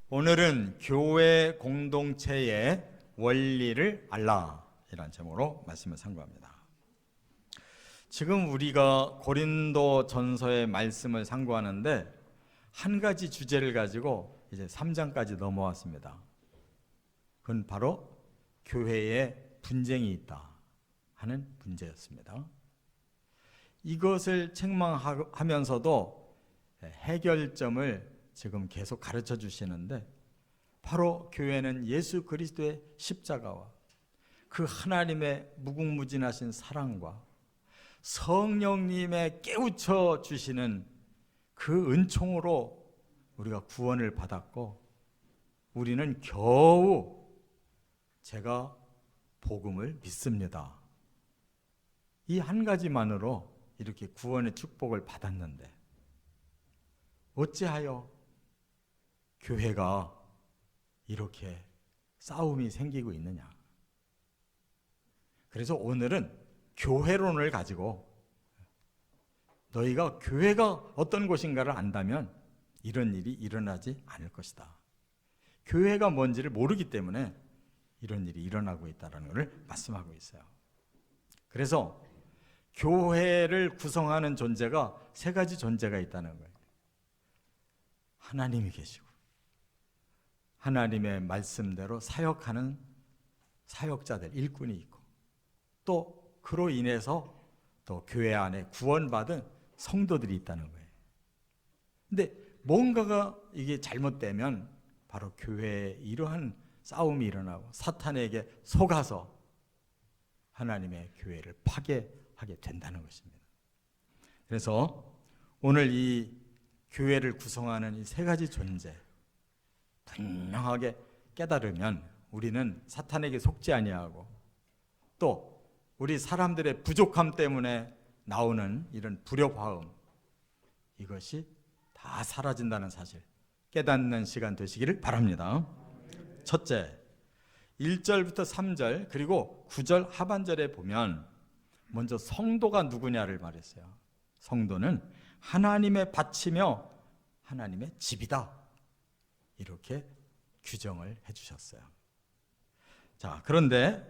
오늘은 교회 공동체의 원리를 알라이라는 제목으로 말씀을 상고합니다. 지금 우리가 고린도 전서의 말씀을 상고하는데 한 가지 주제를 가지고 이제 3장까지 넘어왔습니다. 그건 바로 교회에 분쟁이 있다 하는 문제였습니다. 이것을 책망하면서도 해결점을 지금 계속 가르쳐 주시는데, 바로 교회는 예수 그리스도의 십자가와 그 하나님의 무궁무진하신 사랑과 성령님의 깨우쳐 주시는 그 은총으로 우리가 구원을 받았고, 우리는 겨우 제가 복음을 믿습니다, 이 한 가지만으로 이렇게 구원의 축복을 받았는데 어찌하여 교회가 이렇게 싸움이 생기고 있느냐. 그래서 오늘은 교회론을 가지고 너희가 교회가 어떤 곳인가를 안다면 이런 일이 일어나지 않을 것이다. 교회가 뭔지를 모르기 때문에 이런 일이 일어나고 있다는 것을 말씀하고 있어요. 그래서 교회를 구성하는 존재가 세 가지 존재가 있다는 거예요. 하나님이 계시고, 하나님의 말씀대로 사역하는 사역자들, 일꾼이 있고, 또 그로 인해서 또 교회 안에 구원받은 성도들이 있다는 거예요. 근데 뭔가가 이게 잘못되면 바로 교회에 이러한 싸움이 일어나고 사탄에게 속아서 하나님의 교회를 파괴하게 된다는 것입니다. 그래서 오늘 이 교회를 구성하는 이 세 가지 존재 분명하게 깨달으면 우리는 사탄에게 속지 아니하고, 또 우리 사람들의 부족함 때문에 나오는 이런 불협화음, 이것이 다 사라진다는 사실 깨닫는 시간 되시기를 바랍니다. 첫째, 1절부터 3절 그리고 9절 하반절에 보면 먼저 성도가 누구냐를 말했어요. 성도는 하나님의 밭이며 하나님의 집이다, 이렇게 규정을 해주셨어요. 자, 그런데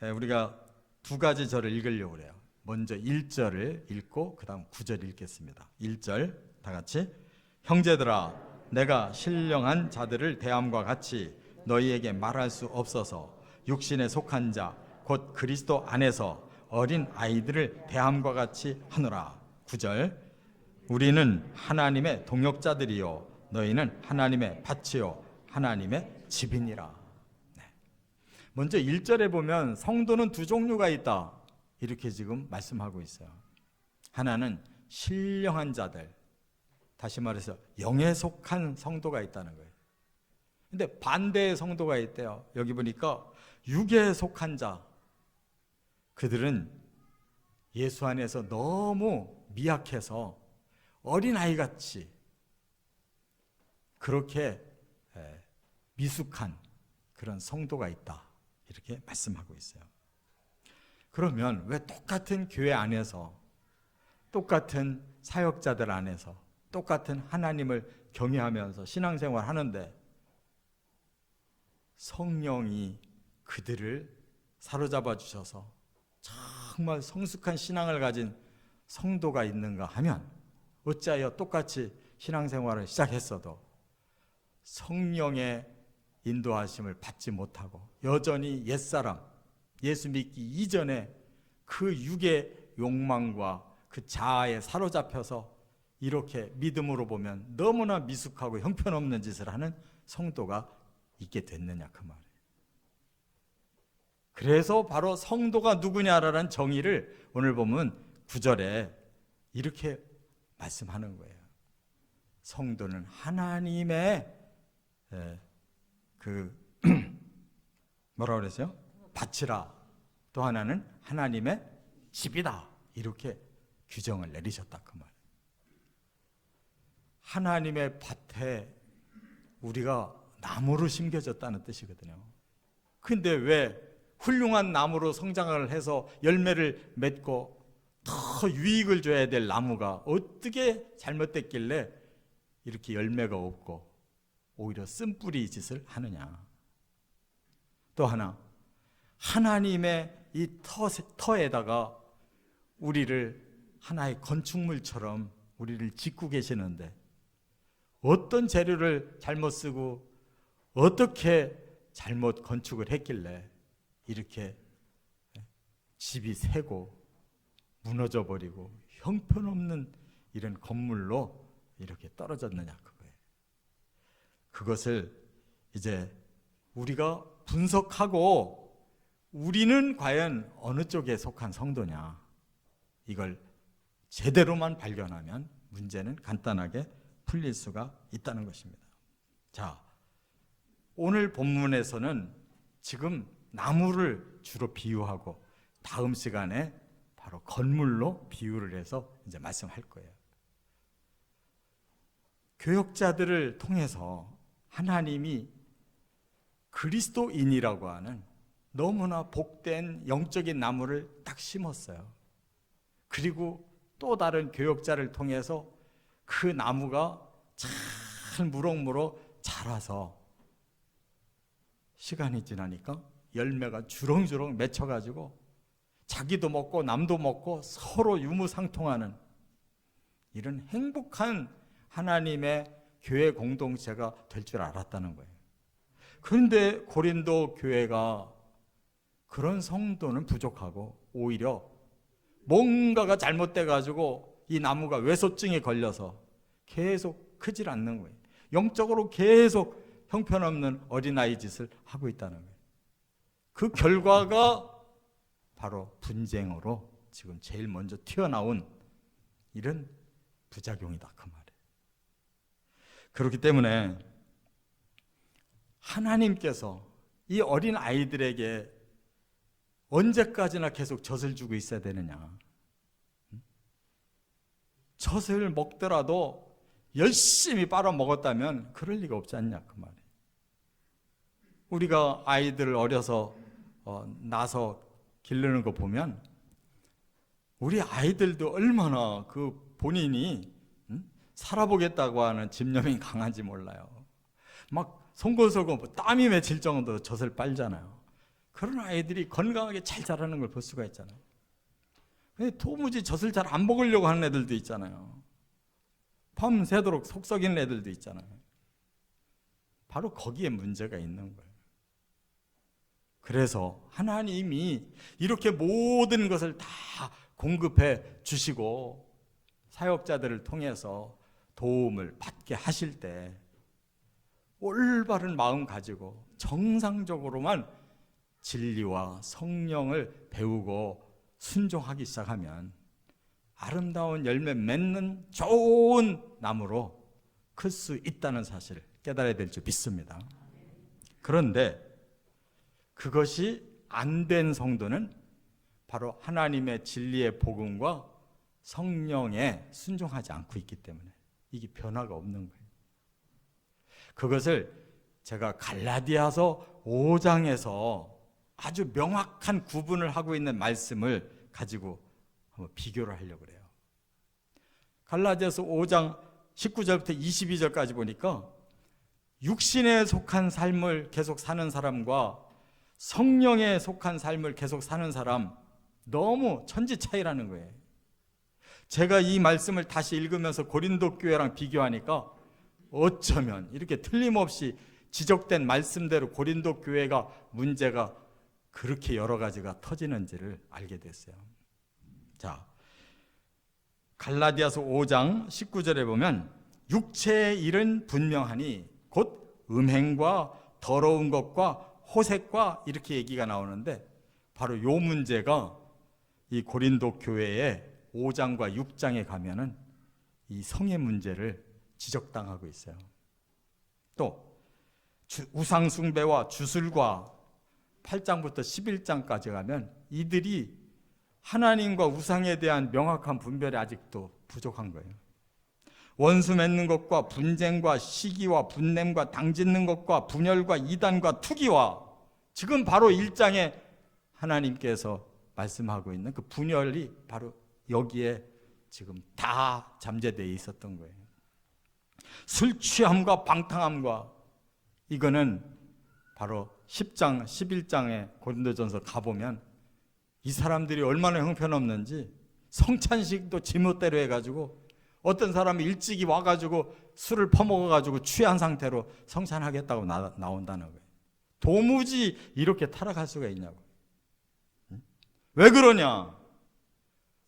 우리가 두 가지 절을 읽으려고 해요. 먼저 1절을 읽고 그 다음 9절 읽겠습니다. 1절 다 같이. 형제들아, 내가 신령한 자들을 대함과 같이 너희에게 말할 수 없어서 육신에 속한 자 곧 그리스도 안에서 어린 아이들을 대함과 같이 하노라. 9절. 우리는 하나님의 동역자들이요 너희는 하나님의 밭이요 하나님의 집이니라. 네. 먼저 1절에 보면 성도는 두 종류가 있다, 이렇게 지금 말씀하고 있어요. 하나는 신령한 자들, 다시 말해서 영에 속한 성도가 있다는 거예요. 근데 반대의 성도가 있대요. 여기 보니까 육에 속한 자, 그들은 예수 안에서 너무 미약해서 어린아이같이 그렇게 미숙한 그런 성도가 있다, 이렇게 말씀하고 있어요. 그러면 왜 똑같은 교회 안에서, 똑같은 사역자들 안에서 똑같은 하나님을 경외하면서 신앙생활 하는데 성령이 그들을 사로잡아 주셔서 정말 성숙한 신앙을 가진 성도가 있는가 하면, 어찌하여 똑같이 신앙생활을 시작했어도 성령의 인도하심을 받지 못하고 여전히 옛사람, 예수 믿기 이전에 그 육의 욕망과 그 자아에 사로잡혀서 이렇게 믿음으로 보면 너무나 미숙하고 형편없는 짓을 하는 성도가 있게 됐느냐, 그 말이에요. 그래서 바로 성도가 누구냐라는 정의를 오늘 보면 9절에 이렇게 말씀하는 거예요. 성도는 하나님의 뭐라고 그랬어요? 밭이라, 또 하나는 하나님의 집이다, 이렇게 규정을 내리셨다, 그 말. 하나님의 밭에 우리가 나무로 심겨졌다는 뜻이거든요. 근데 왜 훌륭한 나무로 성장을 해서 열매를 맺고 더 유익을 줘야 될 나무가 어떻게 잘못됐길래 이렇게 열매가 없고 오히려 쓴뿌리 짓을 하느냐. 또 하나, 하나님의 이 터에다가 우리를 하나의 건축물처럼 우리를 짓고 계시는데 어떤 재료를 잘못 쓰고 어떻게 잘못 건축을 했길래 이렇게 집이 새고 무너져 버리고 형편없는 이런 건물로 이렇게 떨어졌느냐, 그거예요. 그것을 이제 우리가 분석하고 우리는 과연 어느 쪽에 속한 성도냐, 이걸 제대로만 발견하면 문제는 간단하게 풀릴 수가 있다는 것입니다. 자, 오늘 본문에서는 지금 나무를 주로 비유하고 다음 시간에 바로 건물로 비유를 해서 이제 말씀할 거예요. 교역자들을 통해서 하나님이 그리스도인이라고 하는 너무나 복된 영적인 나무를 딱 심었어요. 그리고 또 다른 교역자를 통해서 그 나무가 잘 무럭무럭 자라서 시간이 지나니까 열매가 주렁주렁 맺혀가지고 자기도 먹고 남도 먹고 서로 유무상통하는 이런 행복한 하나님의 교회 공동체가 될 줄 알았다는 거예요. 그런데 고린도 교회가 그런 성도는 부족하고 오히려 뭔가가 잘못돼가지고 이 나무가 외소증에 걸려서 계속 크질 않는 거예요. 영적으로 계속 형편없는 어린아이 짓을 하고 있다는 거예요. 그 결과가 바로 분쟁으로 지금 제일 먼저 튀어나온 이런 부작용이다, 그 말이에요. 그렇기 때문에 하나님께서 이 어린 아이들에게 언제까지나 계속 젖을 주고 있어야 되느냐. 젖을 먹더라도 열심히 빨아먹었다면 그럴 리가 없지 않냐, 그 말이에요. 우리가 아이들을 어려서 낳아서 기르는 거 보면 우리 아이들도 얼마나 그 본인이 살아보겠다고 하는 집념이 강한지 몰라요. 막 송곳송곳 땀이 맺힐 정도로 젖을 빨잖아요. 그런 아이들이 건강하게 잘 자라는 걸 볼 수가 있잖아요. 도무지 젖을 잘 안 먹으려고 하는 애들도 있잖아요. 밤새도록 속 썩이는 애들도 있잖아요. 바로 거기에 문제가 있는 거예요. 그래서 하나님이 이렇게 모든 것을 다 공급해 주시고 사역자들을 통해서 도움을 받게 하실 때 올바른 마음 가지고 정상적으로만 진리와 성령을 배우고 순종하기 시작하면 아름다운 열매 맺는 좋은 나무로 클 수 있다는 사실을 깨달아야 될 줄 믿습니다. 그런데 그것이 안 된 성도는 바로 하나님의 진리의 복음과 성령에 순종하지 않고 있기 때문에 이게 변화가 없는 거예요. 그것을 제가 갈라디아서 5장에서 아주 명확한 구분을 하고 있는 말씀을 가지고 한번 비교를 하려고 그래요. 갈라디아서 5장 19절부터 22절까지 보니까 육신에 속한 삶을 계속 사는 사람과 성령에 속한 삶을 계속 사는 사람 너무 천지 차이라는 거예요. 제가 이 말씀을 다시 읽으면서 고린도 교회랑 비교하니까 어쩌면 이렇게 틀림없이 지적된 말씀대로 고린도 교회가 문제가 그렇게 여러 가지가 터지는지를 알게 됐어요. 자, 갈라디아서 5장 19절에 보면 육체의 일은 분명하니 곧 음행과 더러운 것과 호색과 이렇게 얘기가 나오는데 바로 요 문제가 이 고린도 교회의 5장과 6장에 가면은 이 성의 문제를 지적당하고 있어요. 또 우상 숭배와 주술과 8장부터 11장까지 가면 이들이 하나님과 우상에 대한 명확한 분별이 아직도 부족한 거예요. 원수 맺는 것과 분쟁과 시기와 분냄과 당짓는 것과 분열과 이단과 투기와 지금 바로 1장에 하나님께서 말씀하고 있는 그 분열이 바로 여기에 지금 다 잠재되어 있었던 거예요. 술 취함과 방탕함과 이거는 바로 10장, 11장에 고린도전서 가보면 이 사람들이 얼마나 형편없는지 성찬식도 지멋대로 해가지고 어떤 사람이 일찍이 와가지고 술을 퍼먹어가지고 취한 상태로 성찬하겠다고 나온다는 거예요. 도무지 이렇게 타락할 수가 있냐고. 왜 그러냐?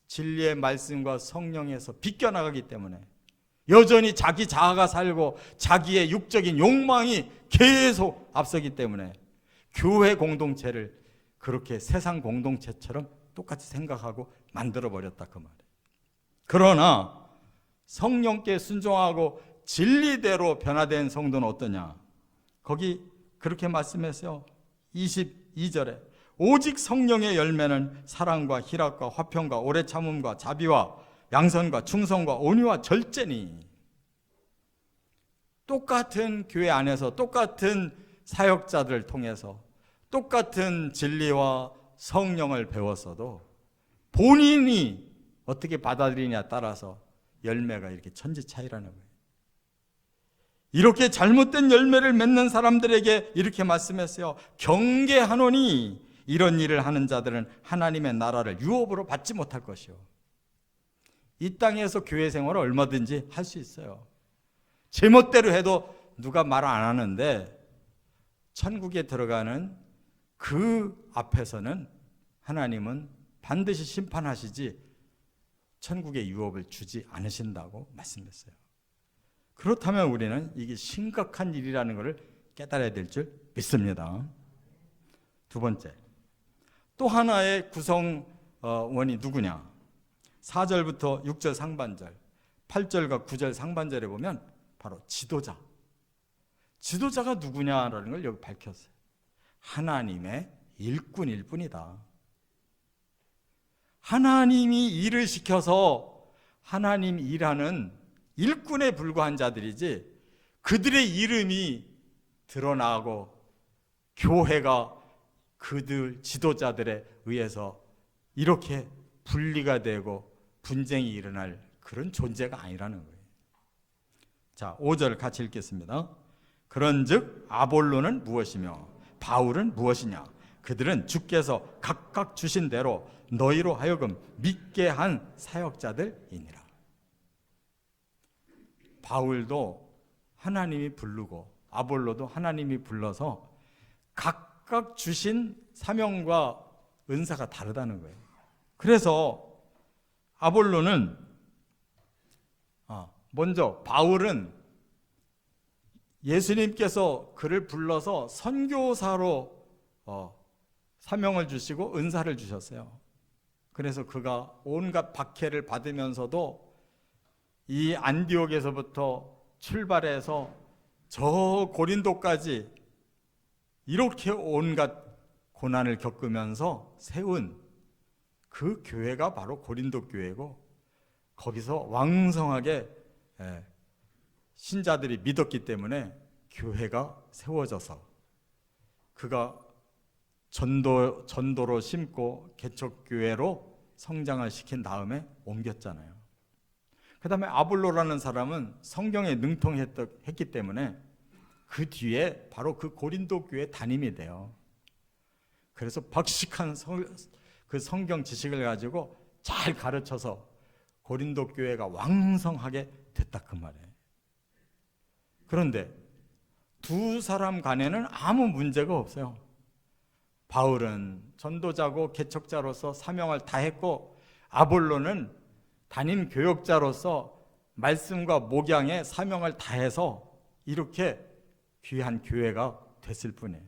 진리의 말씀과 성령에서 비껴나가기 때문에 여전히 자기 자아가 살고 자기의 육적인 욕망이 계속 앞서기 때문에 교회 공동체를 그렇게 세상 공동체처럼 똑같이 생각하고 만들어버렸다 그 말이에요. 그러나 성령께 순종하고 진리대로 변화된 성도는 어떠냐? 거기 그렇게 말씀했어요. 22절에 오직 성령의 열매는 사랑과 희락과 화평과 오래 참음과 자비와 양선과 충성과 온유와 절제니. 똑같은 교회 안에서 똑같은 사역자들을 통해서 똑같은 진리와 성령을 배웠어도 본인이 어떻게 받아들이냐에 따라서 열매가 이렇게 천지 차이라는 거예요. 이렇게 잘못된 열매를 맺는 사람들에게 이렇게 말씀했어요. 경계하노니 이런 일을 하는 자들은 하나님의 나라를 유업으로 받지 못할 것이요. 이 땅에서 교회 생활을 얼마든지 할 수 있어요. 제멋대로 해도 누가 말 안 하는데 천국에 들어가는 그 앞에서는 하나님은 반드시 심판하시지 천국의 유업을 주지 않으신다고 말씀했어요. 그렇다면 우리는 이게 심각한 일이라는 것을 깨달아야 될 줄 믿습니다. 두 번째, 또 하나의 구성원이 누구냐? 4절부터 6절 상반절, 8절과 9절 상반절에 보면 바로 지도자. 지도자가 누구냐라는 걸 여기 밝혔어요. 하나님의 일꾼일 뿐이다. 하나님이 일을 시켜서 하나님 일하는 일꾼에 불과한 자들이지 그들의 이름이 드러나고 교회가 그들 지도자들에 의해서 이렇게 분리가 되고 분쟁이 일어날 그런 존재가 아니라는 거예요. 자, 5절 같이 읽겠습니다. 그런즉 아볼로는 무엇이며 바울은 무엇이냐? 그들은 주께서 각각 주신 대로 너희로 하여금 믿게 한 사역자들이니라. 바울도 하나님이 부르고 아볼로도 하나님이 불러서 각각 주신 사명과 은사가 다르다는 거예요. 그래서 아볼로는 먼저 바울은 예수님께서 그를 불러서 선교사로 사명을 주시고 은사를 주셨어요. 그래서 그가 온갖 박해를 받으면서도 이 안디옥에서부터 출발해서 저 고린도까지 이렇게 온갖 고난을 겪으면서 세운 그 교회가 바로 고린도 교회고 거기서 왕성하게 신자들이 믿었기 때문에 교회가 세워져서 그가 전도로 심고 개척교회로 성장을 시킨 다음에 옮겼잖아요. 그 다음에 아볼로라는 사람은 성경에 능통했기 때문에 그 뒤에 바로 그 고린도 교회 담임이 돼요. 그래서 박식한 그 성경 지식을 가지고 잘 가르쳐서 고린도 교회가 왕성하게 됐다 그 말이에요. 그런데 두 사람 간에는 아무 문제가 없어요. 바울은 전도자고 개척자로서 사명을 다했고 아볼로는 담임 교역자로서 말씀과 목양의 사명을 다해서 이렇게 귀한 교회가 됐을 뿐이에요.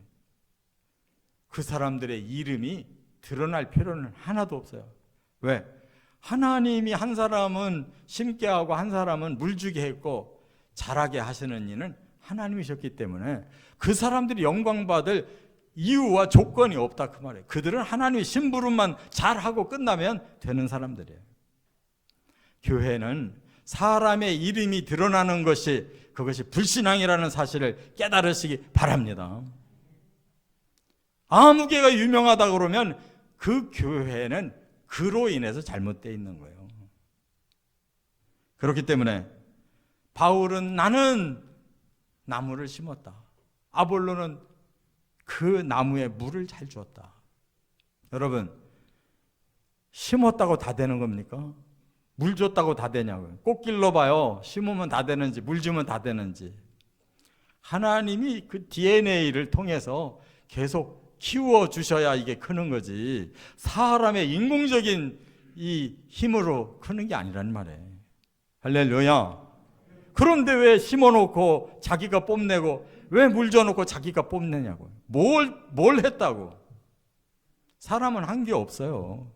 그 사람들의 이름이 드러날 필요는 하나도 없어요. 왜? 하나님이 한 사람은 심게 하고 한 사람은 물주게 했고 자라게 하시는 이는 하나님이셨기 때문에 그 사람들이 영광받을 이유와 조건이 없다 그 말이에요. 그들은 하나님의 심부름만 잘하고 끝나면 되는 사람들이에요. 교회는 사람의 이름이 드러나는 것이 그것이 불신앙이라는 사실을 깨달으시기 바랍니다. 아무 개가 유명하다 그러면 그 교회는 그로 인해서 잘못되어 있는 거예요. 그렇기 때문에 바울은 나는 나무를 심었다. 아볼로는 그 나무에 물을 잘 주었다. 여러분, 심었다고 다 되는 겁니까? 물 줬다고 다 되냐고요. 꼭 길러봐요. 심으면 다 되는지, 물 주면 다 되는지. 하나님이 그 DNA를 통해서 계속 키워주셔야 이게 크는 거지, 사람의 인공적인 이 힘으로 크는 게 아니란 말이에요. 할렐루야. 그런데 왜 심어놓고 자기가 뽐내고, 왜 물 줘놓고 자기가 뽐내냐고요. 뭘 했다고. 사람은 한 게 없어요.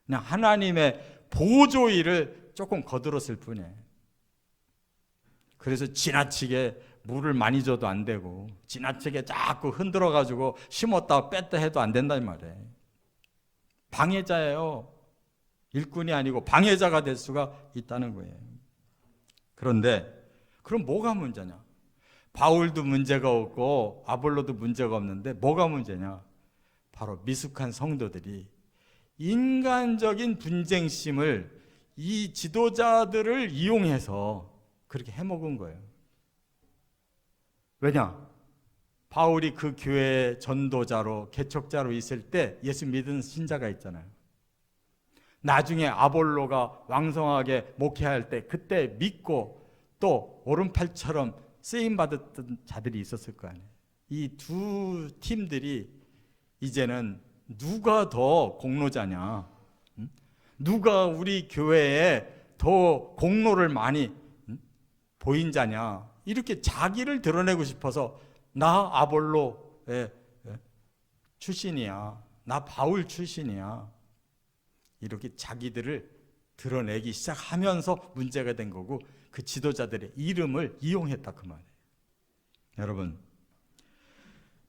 그냥 하나님의 보조 일을 조금 거들었을 뿐이에요. 그래서 지나치게 물을 많이 줘도 안 되고, 지나치게 자꾸 흔들어 가지고 심었다 뺐다 해도 안 된단 말이에요. 방해자예요. 일꾼이 아니고 방해자가 될 수가 있다는 거예요. 그런데 그럼 뭐가 문제냐? 바울도 문제가 없고 아볼로도 문제가 없는데 뭐가 문제냐? 바로 미숙한 성도들이 인간적인 분쟁심을 이 지도자들을 이용해서 그렇게 해먹은 거예요. 왜냐? 바울이 그 교회의 전도자로, 개척자로 있을 때 예수 믿은 신자가 있잖아요. 나중에 아볼로가 왕성하게 목회할 때 그때 믿고 또 오른팔처럼 쓰임받았던 자들이 있었을 거 아니에요. 이 두 팀들이 이제는 누가 더 공로자냐, 누가 우리 교회에 더 공로를 많이 보인 자냐, 이렇게 자기를 드러내고 싶어서 나 아볼로의 출신이야, 나 바울 출신이야, 이렇게 자기들을 드러내기 시작하면서 문제가 된 거고, 그 지도자들의 이름을 이용했다 그 말이에요. 여러분,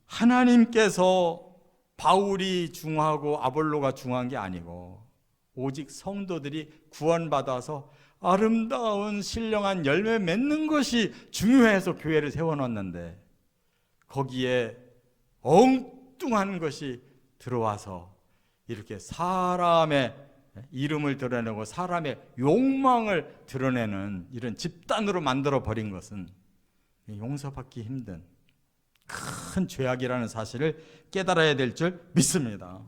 하나님께서 바울이 중하고 아볼로가 중한 게 아니고 오직 성도들이 구원받아서 아름다운 신령한 열매 맺는 것이 중요해서 교회를 세워놨는데, 거기에 엉뚱한 것이 들어와서 이렇게 사람의 이름을 드러내고 사람의 욕망을 드러내는 이런 집단으로 만들어 버린 것은 용서받기 힘든 큰 죄악이라는 사실을 깨달아야 될 줄 믿습니다.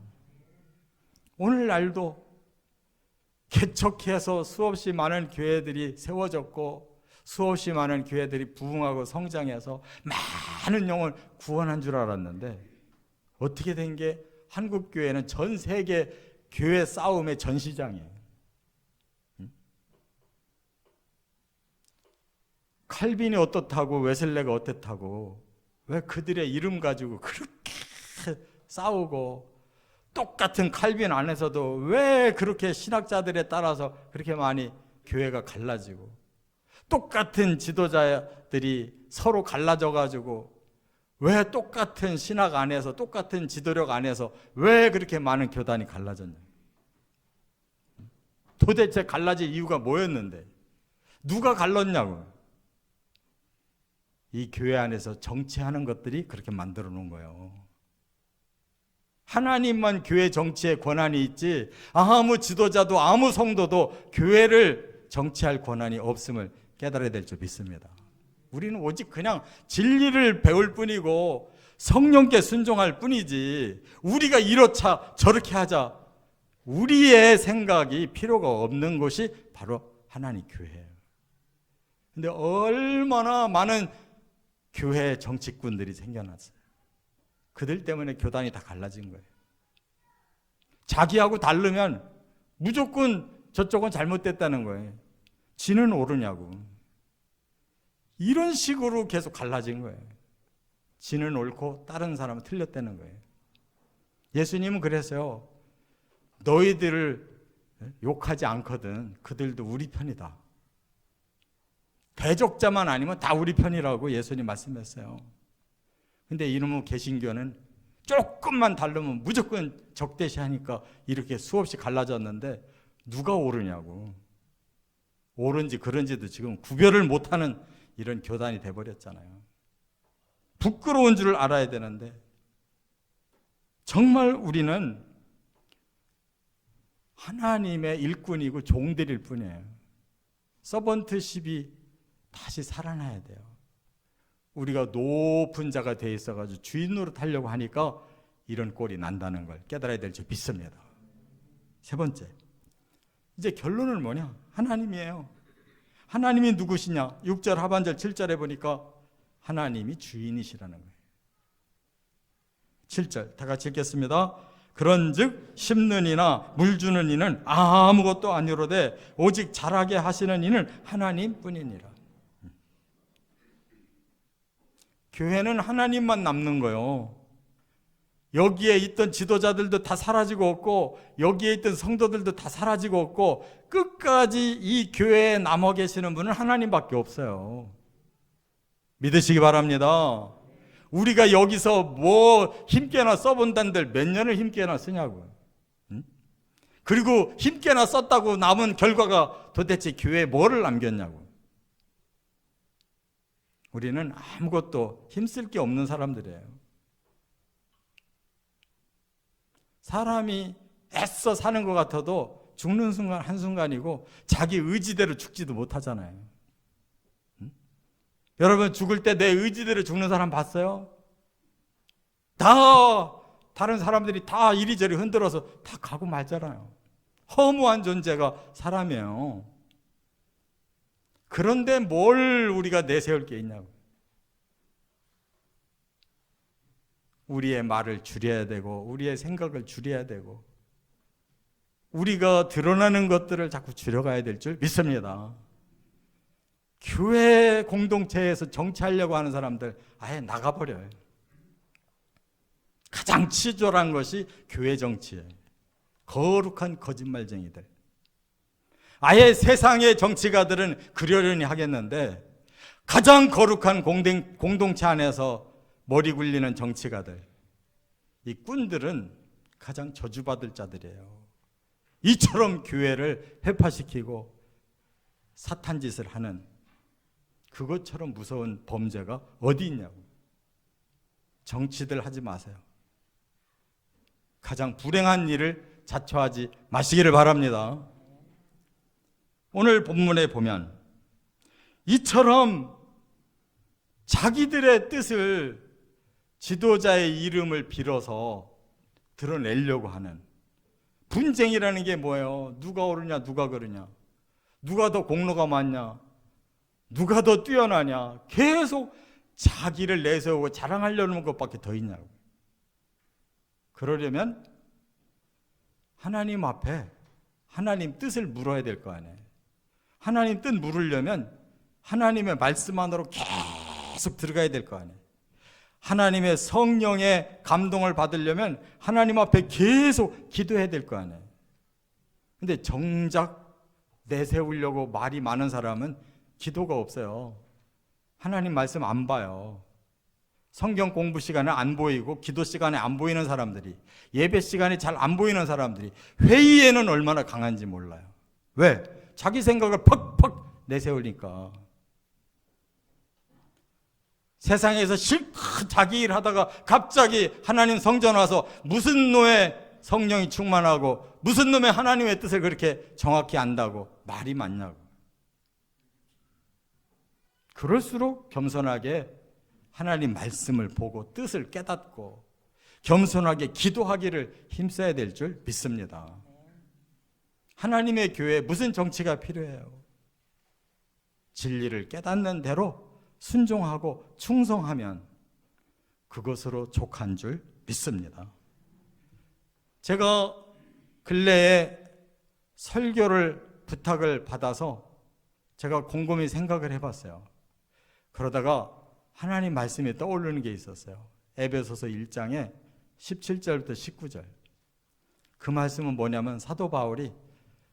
오늘날도 개척해서 수없이 많은 교회들이 세워졌고 수없이 많은 교회들이 부흥하고 성장해서 많은 영혼을 구원한 줄 알았는데, 어떻게 된 게 한국 교회는 전 세계 교회 싸움의 전시장이에요. 칼빈이 어떻다고 웨슬레가 어떻다고, 왜 그들의 이름 가지고 그렇게 싸우고, 똑같은 칼빈 안에서도 왜 그렇게 신학자들에 따라서 그렇게 많이 교회가 갈라지고, 똑같은 지도자들이 서로 갈라져 가지고 왜 똑같은 신학 안에서, 똑같은 지도력 안에서 왜 그렇게 많은 교단이 갈라졌냐? 도대체 갈라질 이유가 뭐였는데? 누가 갈랐냐고? 이 교회 안에서 정치하는 것들이 그렇게 만들어 놓은 거예요. 하나님만 교회 정치에 권한이 있지, 아무 지도자도 아무 성도도 교회를 정치할 권한이 없음을 깨달아야 될 줄 믿습니다. 우리는 오직 그냥 진리를 배울 뿐이고 성령께 순종할 뿐이지, 우리가 이렇자 저렇게 하자, 우리의 생각이 필요가 없는 것이 바로 하나님 교회예요. 근데 얼마나 많은 교회 정치꾼들이 생겨났어요. 그들 때문에 교단이 다 갈라진 거예요. 자기하고 다르면 무조건 저쪽은 잘못됐다는 거예요. 지는 옳으냐고. 이런 식으로 계속 갈라진 거예요. 지는 옳고 다른 사람은 틀렸다는 거예요. 예수님은 그랬어요. 너희들을 욕하지 않거든 그들도 우리 편이다. 대적자만 아니면 다 우리 편이라고 예수님 말씀했어요. 근데 이놈의 개신교는 조금만 다르면 무조건 적대시하니까 이렇게 수없이 갈라졌는데, 누가 옳으냐고. 옳은지 그런지도 지금 구별을 못하는 이런 교단이 돼버렸잖아요. 부끄러운 줄 알아야 되는데, 정말 우리는 하나님의 일꾼이고 종들일 뿐이에요. 서번트십이 다시 살아나야 돼요. 우리가 높은 자가 돼 있어가지고 주인 노릇하려고 하니까 이런 꼴이 난다는 걸 깨달아야 될 줄 믿습니다. 세 번째, 이제 결론은 뭐냐? 하나님이에요. 하나님이 누구시냐? 6절 하반절 7절에 보니까 하나님이 주인이시라는 거예요. 7절 다 같이 읽겠습니다. 그런즉 심는 이나 물 주는 이는 아무것도 아니로되 오직 자라게 하시는 이는 하나님뿐이니라. 교회는 하나님만 남는 거예요. 여기에 있던 지도자들도 다 사라지고 없고 여기에 있던 성도들도 다 사라지고 없고 끝까지 이 교회에 남아 계시는 분은 하나님밖에 없어요. 믿으시기 바랍니다. 우리가 여기서 뭐 힘께나 써본단들 몇 년을 힘께나 쓰냐고요. 그리고 힘께나 썼다고 남은 결과가 도대체 교회에 뭐를 남겼냐고. 우리는 아무것도 힘쓸 게 없는 사람들이에요. 사람이 애써 사는 것 같아도 죽는 순간 한순간이고 자기 의지대로 죽지도 못하잖아요. 여러분, 죽을 때 내 의지대로 죽는 사람 봤어요? 다 다른 사람들이 다 이리저리 흔들어서 다 가고 말잖아요. 허무한 존재가 사람이에요. 그런데 뭘 우리가 내세울 게 있냐고. 우리의 말을 줄여야 되고 우리의 생각을 줄여야 되고 우리가 드러나는 것들을 자꾸 줄여가야 될 줄 믿습니다. 교회 공동체에서 정치하려고 하는 사람들 아예 나가버려요. 가장 치졸한 것이 교회 정치예요. 거룩한 거짓말쟁이들. 아예 세상의 정치가들은 그러려니 하겠는데 가장 거룩한 공동체 안에서 머리 굴리는 정치가들, 이 꾼들은 가장 저주받을 자들이에요. 이처럼 교회를 회파시키고 사탄 짓을 하는 그것처럼 무서운 범죄가 어디 있냐고. 정치들 하지 마세요. 가장 불행한 일을 자초하지 마시기를 바랍니다. 오늘 본문에 보면 이처럼 자기들의 뜻을 지도자의 이름을 빌어서 드러내려고 하는 분쟁이라는 게 뭐예요? 누가 옳으냐 누가 그르냐, 누가 더 공로가 많냐, 누가 더 뛰어나냐, 계속 자기를 내세우고 자랑하려는 것밖에 더 있냐고. 그러려면 하나님 앞에 하나님 뜻을 물어야 될 거 아니에요. 하나님 뜻 물으려면 하나님의 말씀 안으로 계속 들어가야 될 거 아니에요. 하나님의 성령의 감동을 받으려면 하나님 앞에 계속 기도해야 될 거 아니에요. 근데 정작 내세우려고 말이 많은 사람은 기도가 없어요. 하나님 말씀 안 봐요. 성경 공부 시간에 안 보이고 기도 시간에 안 보이는 사람들이, 예배 시간에 잘 안 보이는 사람들이 회의에는 얼마나 강한지 몰라요. 왜? 자기 생각을 퍽퍽 내세우니까. 세상에서 실컷 자기 일 하다가 갑자기 하나님 성전 와서 무슨 놈의 성령이 충만하고 무슨 놈의 하나님의 뜻을 그렇게 정확히 안다고 말이 많냐고. 그럴수록 겸손하게 하나님 말씀을 보고 뜻을 깨닫고 겸손하게 기도하기를 힘써야 될 줄 믿습니다. 하나님의 교회에 무슨 정치가 필요해요? 진리를 깨닫는 대로 순종하고 충성하면 그것으로 족한 줄 믿습니다. 제가 근래에 설교를 부탁을 받아서 제가 곰곰이 생각을 해봤어요. 그러다가 하나님 말씀이 떠오르는 게 있었어요. 에베소서 1장에 17절부터 19절. 그 말씀은 뭐냐면 사도 바울이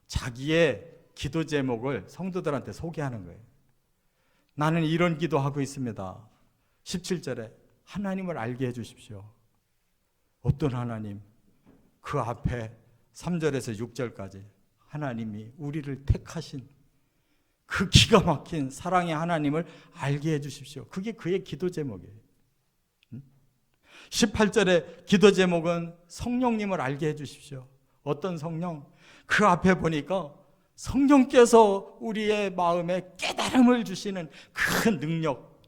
자기의 기도 제목을 성도들한테 소개하는 거예요. 나는 이런 기도하고 있습니다. 17절에 하나님을 알게 해주십시오. 어떤 하나님? 그 앞에 3절에서 6절까지 하나님이 우리를 택하신 그 기가 막힌 사랑의 하나님을 알게 해주십시오. 그게 그의 기도 제목이에요. 18절에 기도 제목은 성령님을 알게 해주십시오. 어떤 성령? 그 앞에 보니까 성령께서 우리의 마음에 깨달음을 주시는 큰 능력,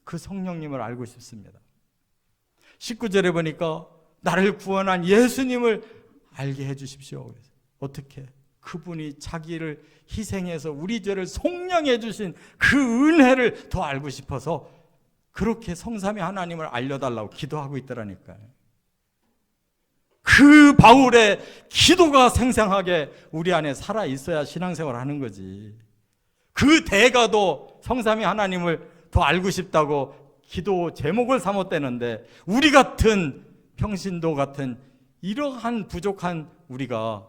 그 성령님을 알고 싶습니다. 19절에 보니까 나를 구원한 예수님을 알게 해주십시오. 어떻게? 그분이 자기를 희생해서 우리 죄를 속량해 주신 그 은혜를 더 알고 싶어서 그렇게 성삼위 하나님을 알려달라고 기도하고 있더라니까요. 그 바울의 기도가 생생하게 우리 안에 살아 있어야 신앙생활을 하는 거지. 그 대가도 성삼위 하나님을 더 알고 싶다고 기도 제목을 삼았대는데 우리 같은 평신도 같은 이러한 부족한 우리가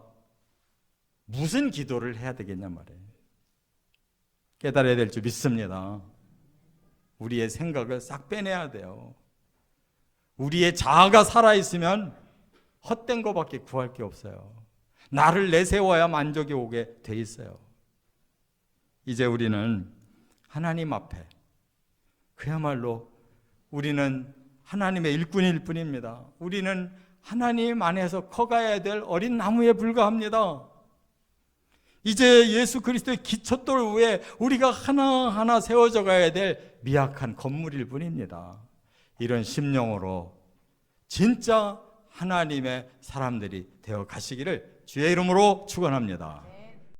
무슨 기도를 해야 되겠냐 말이에요. 깨달아야 될 줄 믿습니다. 우리의 생각을 싹 빼내야 돼요. 우리의 자아가 살아있으면 헛된 것밖에 구할 게 없어요. 나를 내세워야 만족이 오게 돼 있어요. 이제 우리는 하나님 앞에 그야말로 우리는 하나님의 일꾼일 뿐입니다. 우리는 하나님 안에서 커가야 될 어린 나무에 불과합니다. 이제 예수 그리스도의 기초돌 위에 우리가 하나하나 세워져 가야 될 미약한 건물일 뿐입니다. 이런 심령으로 진짜 하나님의 사람들이 되어 가시기를 주의 이름으로 축원합니다.